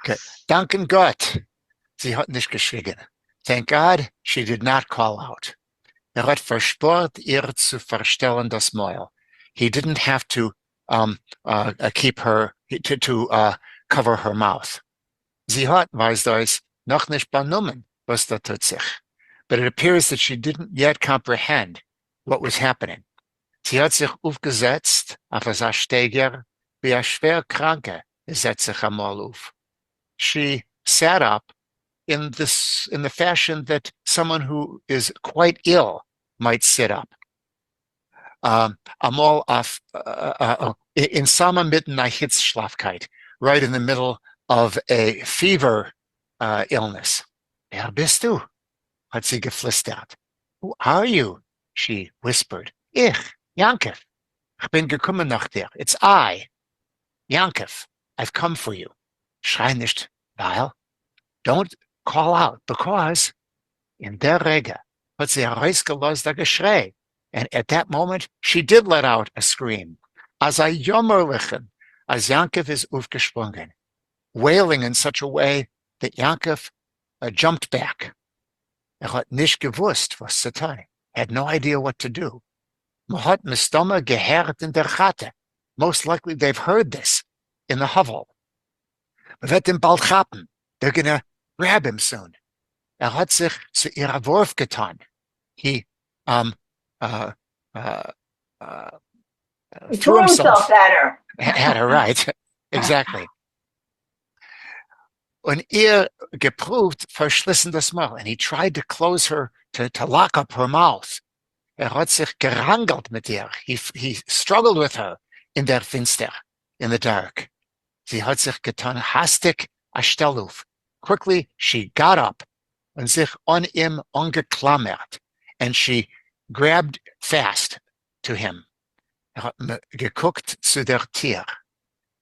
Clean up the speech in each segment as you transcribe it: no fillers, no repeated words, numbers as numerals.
Okay. Danken Gott, sie hat nicht geschrien. Thank God, she did not call out. Hat verspürt, ihr zu verstellen das Mäuel. He didn't have to keep her, to cover her mouth. Sie hat, weiß das, noch nicht benommen, was da tut sich. But it appears that she didn't yet comprehend what was happening. Sie hat sich aufgesetzt auf ein Steiger, wie ein Schwerkranke setzt sich einmal auf. She sat up in the fashion that someone who is quite ill might sit up. Einmal auf, in Sama mitten einer Hitzschlafkeit, right in the middle of a fever illness. Wer bist du? Hat sie geflüstert. Who are you? She whispered. Ich, Yankev. Ich bin gekommen nach dir. It's I, Yankev. I've come for you. Schrei nicht, weil. Don't call out, because in der Rege hat sie herausgelost a Geschrei. And at that moment, she did let out a scream. As a Jommerlichen, as Yankev is aufgesprungen, wailing in such a way that Yankev jumped back. Hat nicht gewusst, was zu tun. Had no idea what to do. Hat mistoma gehört in der Chate. Most likely they've heard this in the hovel. Wird ihm bald chappen. They're gonna grab him soon. Hat sich zu ihrer Wurf getan. He threw himself at her. At her, right. Exactly. Und ihr geprüft verschlissen das Maul. And he tried to close her, to lock up her mouth. Hat sich gerangelt mit ihr. He struggled with her in der Finster, in the dark. Sie hat sich getan hastig a Stelluf. Quickly, she got up und sich an ihm angeklammert. And she grabbed fast to him. Hat geguckt zu der Tür.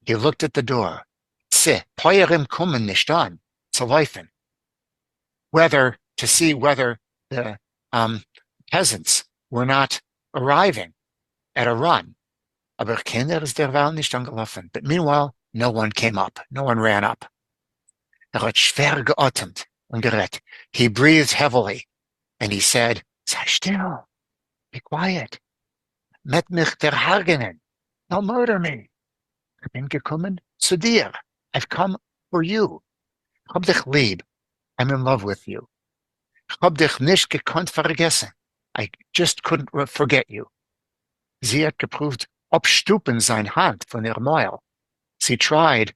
He looked at the door. Peuerim kommen nicht an, zu laufen. To see whether the peasants were not arriving at a run. Aber Kinder ist derweil nicht angelaufen. But meanwhile, no one came up. No one ran up. Hat schwer geatmet und gerät. He breathed heavily, and he said, sei still, be quiet. Met mich der Hagenen. Don't murder me. Ich bin gekommen zu dir. I've come for you. Ich hab dich lieb. I'm in love with you. Ich hab dich nicht gekonnt vergessen. I just couldn't forget you. Sie hat geprüft, abstupen sein Hand von ihr Mäuel. She tried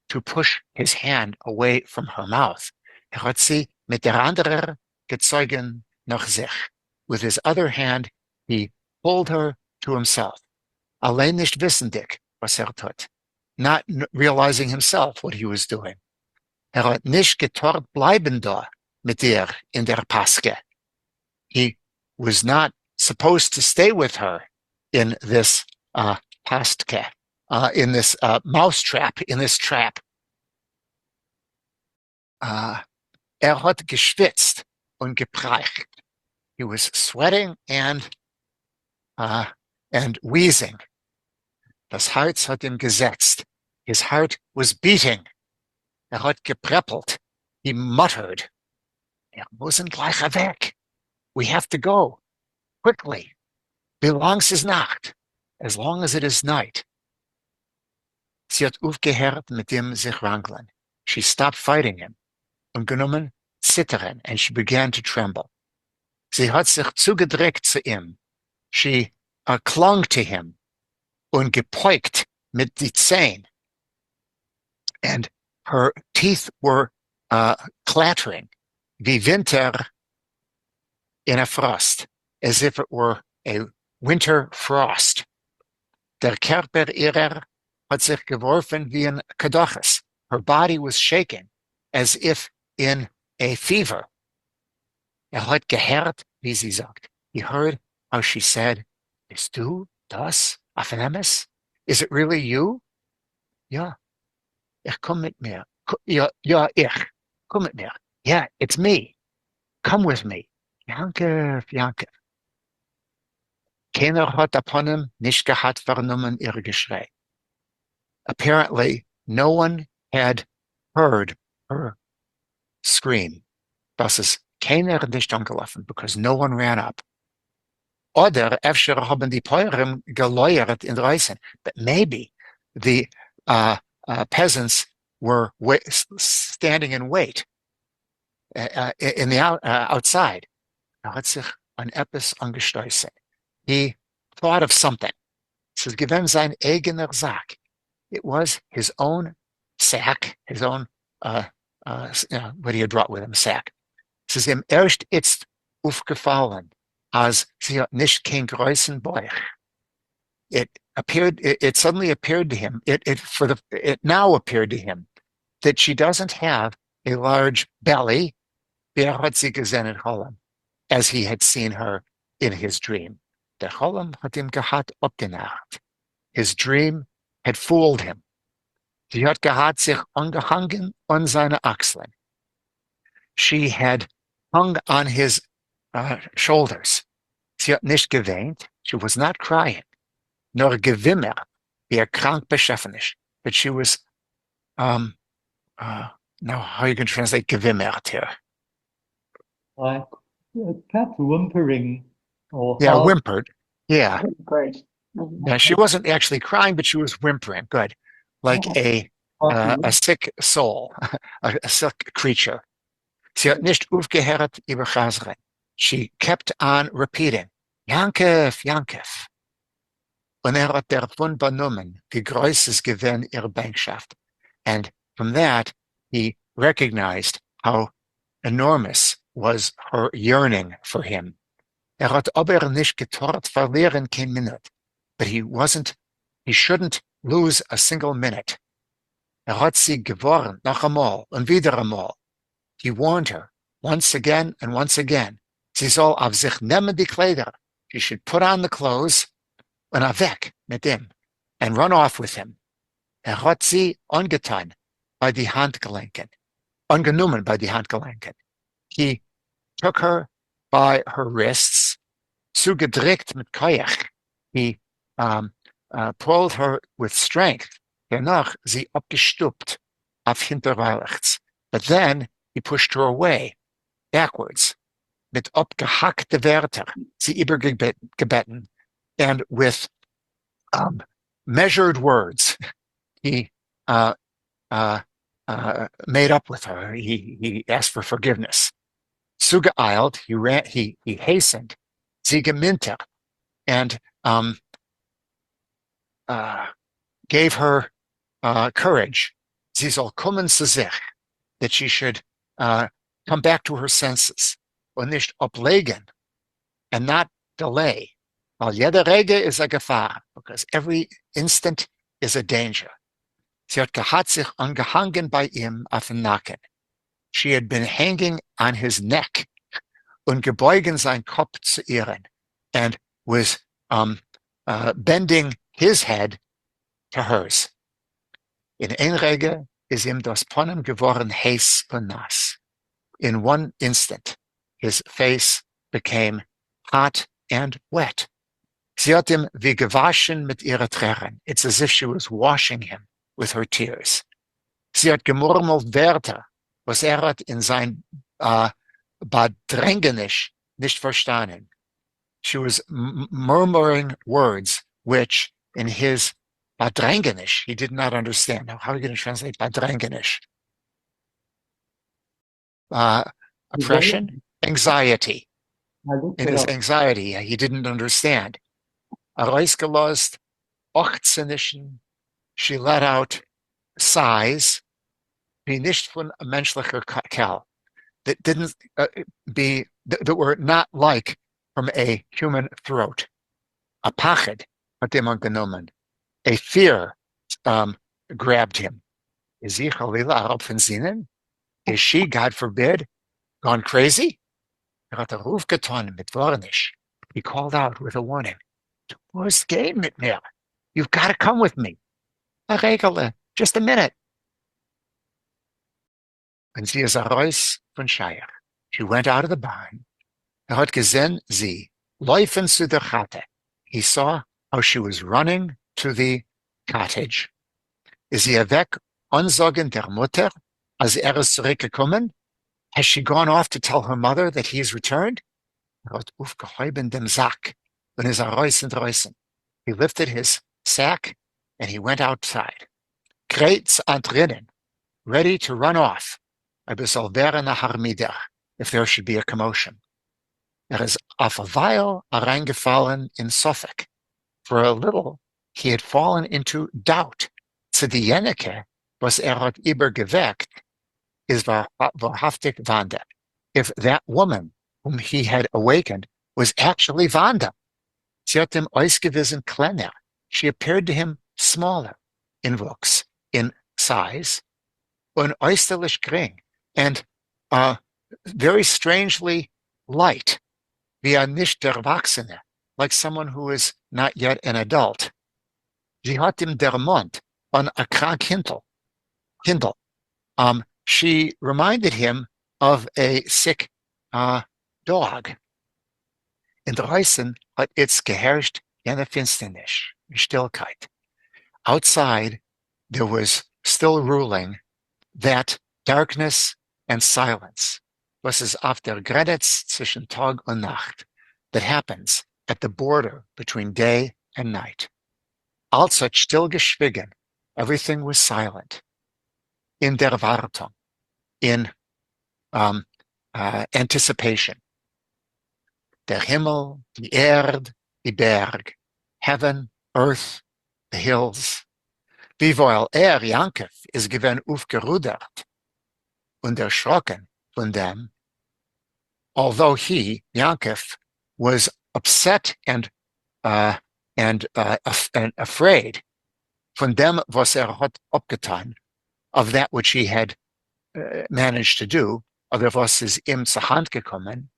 to push his hand away from her mouth. Hat sie mit der anderen gezogen nach sich. With his other hand, he pulled her to himself. Allein nicht wissendig, was tut. Not realizing himself what he was doing. Hat nicht getort bleiben da mit ihr in der Paske. He was not supposed to stay with her in this Paske, in this mousetrap, in this trap. Hat geschwitzt und gepreicht. He was sweating and wheezing. Das Herz hat ihm gesetzt. His heart was beating. Hat gepreppelt. He muttered. Müssen gleich weg. We have to go. Quickly. Wie lang ist Nacht? As long as it is night. Sie hat aufgehört mit ihm sich rangeln. She stopped fighting him. Und genommen zittern, and she began to tremble. Sie hat sich zugedrückt zu ihm. She clung to him und gepeukt mit die Zähnen. And her teeth were clattering, wie Winter in a frost, as if it were a winter frost. Der Körper ihrer hat sich geworfen wie ein Kadoches. Her body was shaking, as if in a fever. Hat gehört, wie sie sagt. He heard how she said, Bist du das, Afenemes? Is it really you? Ja. Ich komm mit mir. Ja, ich. Komm mit mir. Yeah, it's me. Come with me. Yankev. Keiner hat upon him nicht gehabt vernommen ihre Geschrei. Apparently, no one had heard her scream. Das ist keiner nicht angelaufen, because no one ran up. Oder efter haben die Päuren geläuert in Reisen. But maybe the peasants were standing in wait in the outside. Hat sich an etwas angestoßen. He thought of something. Es ist gewesen sein eigener Sack. It was his own sack, his own, what he had brought with him, sack. Es ist ihm erst jetzt aufgefallen, als sie hat nicht kein größeren Bauch. It suddenly appeared to him, it now appeared to him that she doesn't have a large belly, hat sie gesehen in Holland, as he had seen her in his dream. Der Holland hat ihm gehabt ob die Nacht. His dream had fooled him. Sie hat gehabt sich angehangen an seine Achseln. She had hung on his shoulders. Sie hat nicht geweint. She was not crying, nor gewimmert, wie krank beschäftigt ist. But she was, now how are you going to translate gewimmert here? Like cat whimpering or yeah, whimpered. Yeah. Great. Yeah, she wasn't actually crying, but she was whimpering. Good. Like a sick soul, a sick creature. Sie hat nicht aufgehört über Chazre. She kept on repeating, Yankev, Yankev. Und hat davon benommen, wie groß es gewesen ihre Bänkschaft. And from that, he recognized how enormous was her yearning for him. Hat aber nicht getort verlieren kein Minute. But he shouldn't lose a single minute. Hat sie gewarnt, noch einmal und wieder einmal. He warned her once again and once again. Sie soll auf sich nehmen die Kleider. She should put on the clothes und weg mit ihm and run off with him. Hat sie angetan bei die Handgelenken, angenommen bei die Handgelenken. He took her by her wrists, zugedrückt mit Koyach. He pulled her with strength. Danach sie abgestupt auf hinterrechts. But then he pushed her away, backwards, mit abgehackte Wörter, sie übergebeten, and with measured words, he made up with her. He asked for forgiveness. Zugeeilt, he hastened, sie geminter, and gave her courage. Sie soll kommen zu sich, that she should come back to her senses, und nicht ablegen, and not delay. Weil jeder Rege is a Gefahr, because every instant is a danger. Sie hat sich angehangen bei ihm auf den Nacken. She had been hanging on his neck und gebeugen sein Kopf zu ihren, and was bending his head to hers. In ein Rege is ihm das Ponem geworden heiß und nass. In one instant, his face became hot and wet. Sie hat ihm wie gewaschen mit ihrer Tränen. It's as if she was washing him with her tears. Sie hat gemurmelt Wörter, was hat in sein Badrängenisch nicht verstanden. She was murmuring words which in his Badrängenisch he did not understand. Now, how are you going to translate Badrängenisch? Oppression, anxiety. In his anxiety, he didn't understand. Herausgelost, ochzenischen, she let out sighs, wie nicht von a menschlicher Kerl, that didn't that were not like from a human throat. A pachad hat ihm genommen. A fear grabbed him. Is he Chalila Arab von Sinnen? Is she, God forbid, gone crazy? Hat Ruf getan mit Warnisch. He called out with a warning. Du musst gehen mit mir. You've got to come with me. A Regele, just a minute. Und sie ist heraus von Shire. She went out of the barn. Hat gesehen sie laufen zu der Chate. He saw how she was running to the cottage. Is sie weg ansagen der Mutter, Als ist zurückgekommen, has she gone off to tell her mother that he has returned? Hat aufgehoben dem Sack und ist reusen. He lifted his sack and he went outside. Kreuz drinnen, ready to run off. Soll wären harmider, if there should be a commotion. Is auf a while reingefallen in Suffolk. For a little, he had fallen into doubt. Zu die Yankev, was hat übergeweckt, is wahrhaftig Wanda. If that woman whom he had awakened was actually Wanda. Sie hat ihm ausgewiesen kleiner. She appeared to him smaller in looks, in size, und äußerlich gering, and very strangely light, wie ein nicht erwachsene, like someone who is not yet an adult. Sie hat ihm der Mund an a krank Kindle. She reminded him of a sick dog. In draußen hat it's geherrscht jene Finsternis, Stillkeit. Outside, there was still ruling that darkness and silence, was es auf der Grenze zwischen Tag und Nacht, that happens at the border between day and night. Alles hat still geschwiegen. Everything was silent. In der Wartung, in anticipation. Der Himmel, die Erde, die Berg, heaven, earth, the hills. Wiewohl Yankev, is gewen aufgerudert und erschrocken von dem, although he, Yankev, was upset and afraid von dem, was hat abgetan, of that which he had managed to do, oder was is ihm zur Hand gekommen,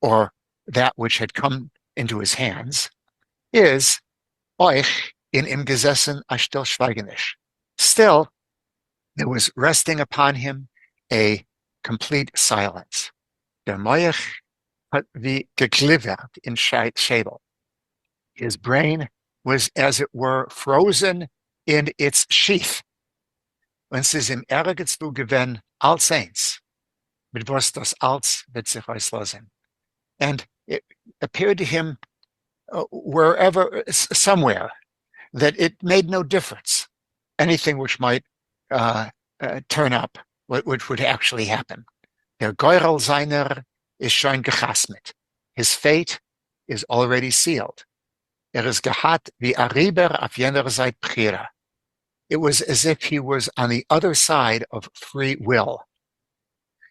or that which had come into his hands, is euch in ihm gesessen a stillschweigenisch. Still, there was resting upon him a complete silence. Der Moich hat wie geglivert in Schädel. His brain was, as it were, frozen in its sheath. Und es ist ihm ergetzt gewen als eins, mit was das als wird sich auslösen. And it appeared to him somewhere, that it made no difference, anything which might turn up, which would actually happen. Der Geurel seiner is schon gechasmet. His fate is already sealed. Is gehat wie a Rieber auf jener Seite Prira. It was as if he was on the other side of free will.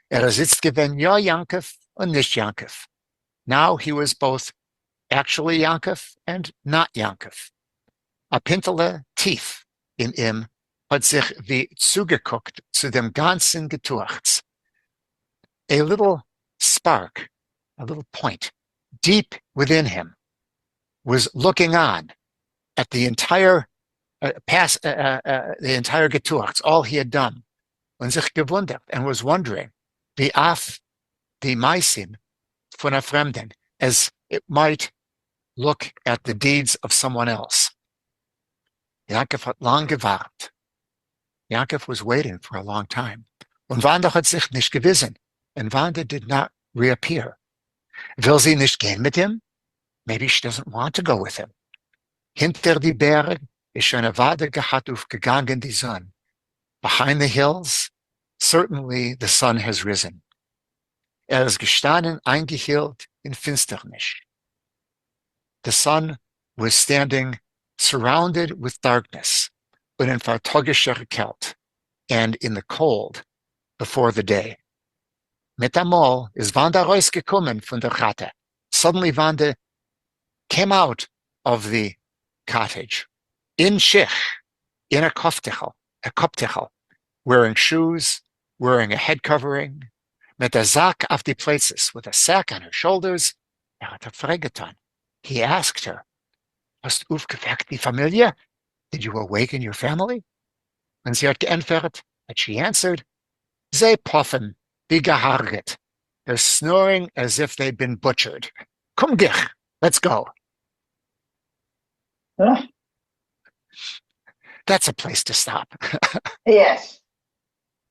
Sitzt gewen ja Yankev und nicht Yankev. Now he was both actually Yankev and not Yankev. A Pintele tief in ihm hat sich wie zugeguckt zu dem ganzen Getuchts. A little spark, a little point, deep within him, was looking on at the entire Getuchts, all he had done, und sich gewundert, and was wondering, wie auf die Meisim von a Fremden, as it might look at the deeds of someone else. Yankev hat lang gewartet. Yankev was waiting for a long time. Und Wanda hat sich nicht gewissen, and Wanda did not reappear. Will sie nicht gehen mit him? Maybe she doesn't want to go with him. Hinter die Berg ist schon eine Wade gehat aufgegangen die Sonne. Behind the hills, certainly the sun has risen. Ist gestanden eingehielt in Finsternis. The sun was standing surrounded with darkness, but in fartogischer Kälte, and in the cold before the day. Mit einmal is Wanda rausgekommen von der Chate. Suddenly Wanda came out of the cottage, in Schich, in a koptichel, wearing shoes, wearing a head covering, mit a Sack auf die Places, with a sack on her shoulders. Hat getan. He asked her, Hast aufgeweckt die Familie? Did you awaken your family? Und sie hat geantwortet, and she answered, Sie puffen, wie geharget. They're snoring as if they'd been butchered. Komm gich, let's go. Huh? That's a place to stop. Yes.